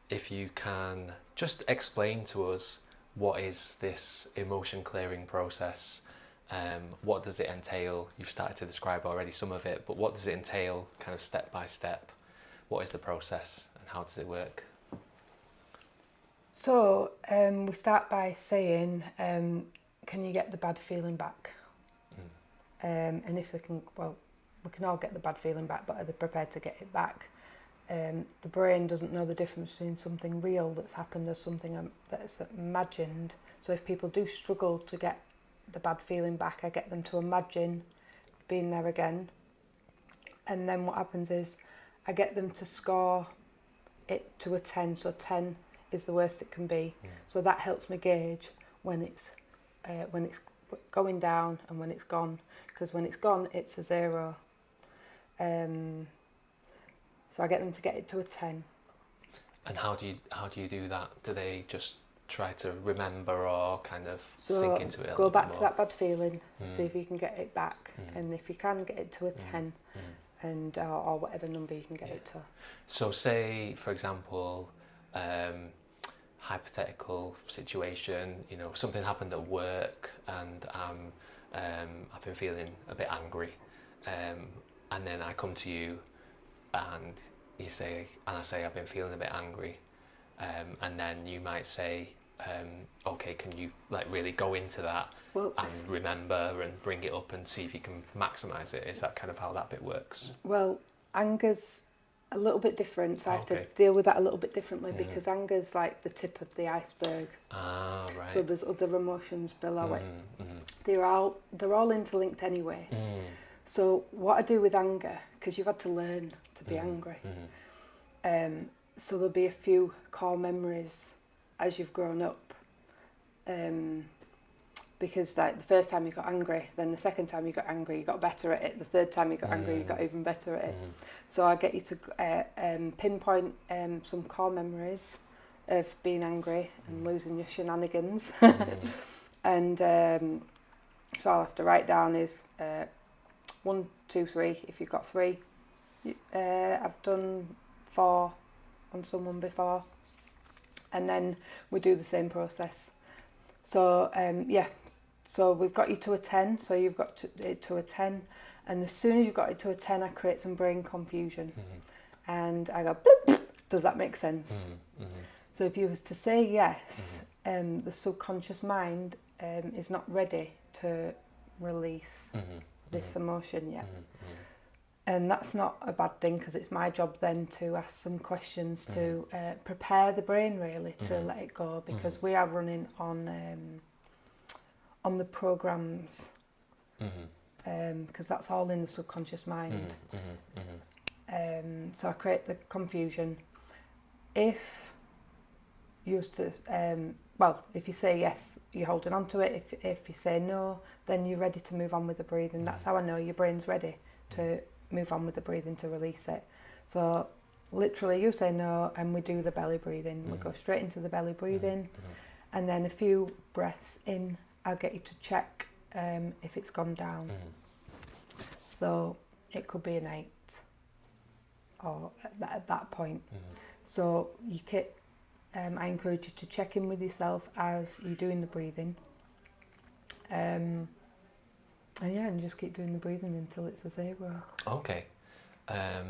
if you can just explain to us what is this emotion clearing process. What does it entail? You've started to describe already some of it, but what does it entail, kind of step by step? What is the process and how does it work? So we start by saying, can you get the bad feeling back? And if they can, well, we can all get the bad feeling back, but are they prepared to get it back? The brain doesn't know the difference between something real that's happened or something that's imagined. So if people do struggle to get the bad feeling back, I get them to imagine being there again. And then what happens is I get them to score it to a 10. So 10 is the worst it can be. So that helps me gauge when it's going down and when it's gone. Because when it's gone, it's a 0. So I get them to get it to a 10. And how do you do that? Do they just try to remember or kind of So sink into it a go little back bit to more? that bad feeling, see if you can get it back. And if you can, get it to a 10. And or whatever number you can get it to. So say, for example, hypothetical situation, you know, something happened at work and I've been feeling a bit angry, and then I come to you and you say, and I say I've been feeling a bit angry, and then you might say, okay, can you like really go into that and remember and bring it up and see if you can maximise it? Is that kind of how that bit works? Well, anger's a little bit different, so I have to deal with that a little bit differently because anger's like the tip of the iceberg. Ah, right. So there's other emotions below it. They're all interlinked anyway. So what I do with anger, because you've had to learn to be angry, so there'll be a few core memories as you've grown up. Because like the first time you got angry, then the second time you got angry, you got better at it. The third time you got angry, you got even better at it. So I get you to pinpoint some core memories of being angry and losing your shenanigans. And so I'll have to write down is 1, 2, 3. If you've got 3, I've done 4 on someone before, and then we do the same process. So so we've got you to a 10, so you've got it to a 10, and as soon as you've got it to a 10, I create some brain confusion, and I go, bloop, does that make sense? So if you was to say yes, the subconscious mind is not ready to release this emotion yet. And that's not a bad thing, because it's my job then to ask some questions to prepare the brain really to let it go, because we are running on the programs, because that's all in the subconscious mind. So I create the confusion. If you used to, if you say yes, you're holding on to it. If you say no, then you're ready to move on with the breathing. That's how I know your brain's ready to move on with the breathing, to release it. So literally you say no and we do the belly breathing. We go straight into the belly breathing, and then a few breaths in, I'll get you to check if it's gone down. So it could be an 8 or at that point. So you I encourage you to check in with yourself as you're doing the breathing, and just keep doing the breathing until it's a 0. Okay.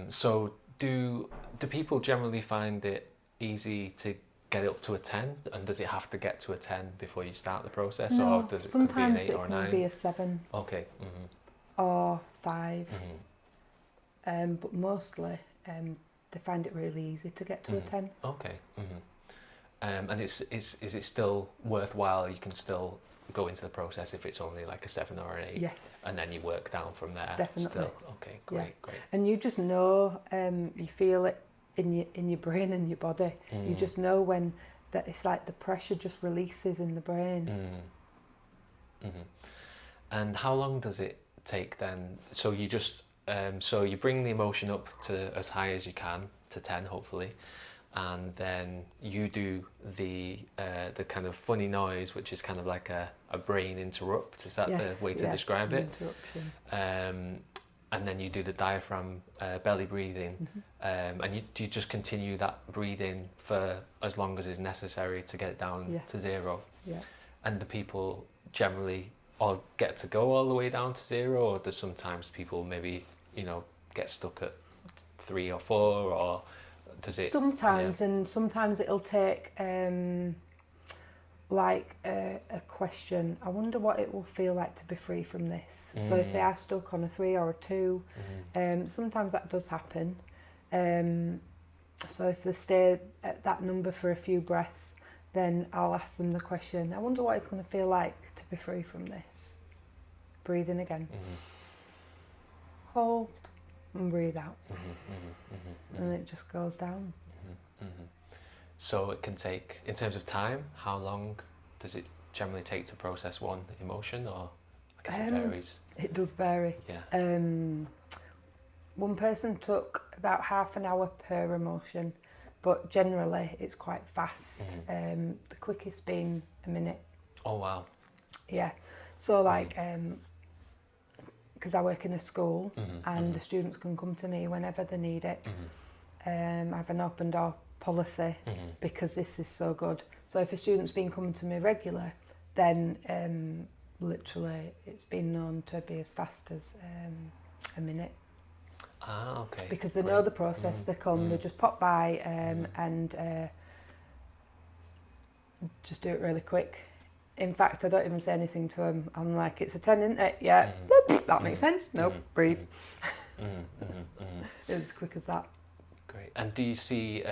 So do people generally find it easy to get it up to a 10, and does it have to get to a 10 before you start the process, No, or does it sometimes could be an 8 or a 9? it can be a 7. Okay. Or 5. But mostly they find it really easy to get to a 10. Okay. And is it still worthwhile? You can still go into the process if it's only like a 7 or an 8. Yes. And then you work down from there. Definitely. Still. Okay. Great. And you just know, you feel it in your brain and your body. You just know when that it's like the pressure just releases in the brain. And how long does it take then? So you just so you bring the emotion up to as high as you can, to 10 hopefully, and then you do the kind of funny noise, which is kind of like a brain interrupt. Is that the way to describe it? Interruption. and then you do the diaphragm belly breathing, and do you just continue that breathing for as long as is necessary to get it down to 0? Yeah. And the people generally all get to go all the way down to 0, or do sometimes people maybe, you know, get stuck at 3 or 4, or does it? Sometimes, and sometimes it'll take like a question. I wonder what it will feel like to be free from this. So if they are stuck on a 3 or a 2, sometimes that does happen. So if they stay at that number for a few breaths, then I'll ask them the question, I wonder what it's going to feel like to be free from this. Breathe in again. Hold and breathe out. And it just goes down. So it can take, in terms of time, how long does it generally take to process one emotion, or I guess it varies? It does vary. Yeah. One person took about half an hour per emotion, but generally it's quite fast. The quickest being a minute. Oh wow. Yeah. So like, because I work in a school and the students can come to me whenever they need it. I have an open door policy because this is so good. So if a student's been coming to me regular, then literally it's been known to be as fast as a minute. Ah, okay. Because they know the process, they come, they just pop by and just do it really quick. In fact, I don't even say anything to them. I'm like, it's a 10, isn't it? Yeah. That makes sense. Nope. Breathe. It's as quick as that. Great. And do you see,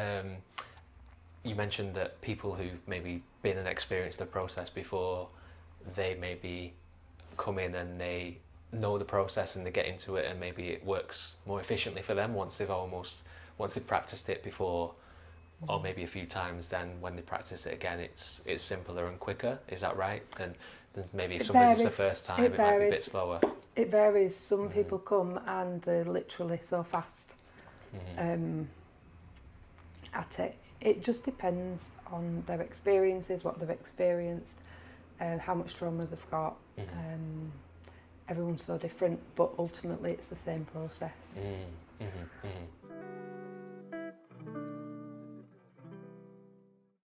you mentioned that people who've maybe been and experienced the process before, they maybe come in and they know the process and they get into it, and maybe it works more efficiently for them once they've practiced it before, or maybe a few times. Then when they practice it again, it's simpler and quicker. Is that right? And maybe if somebody's the first time, it might be a bit slower. It varies. Some people come and they're literally so fast at it. It just depends on their experiences, what they've experienced, how much trauma they've got. Everyone's so different, but ultimately it's the same process.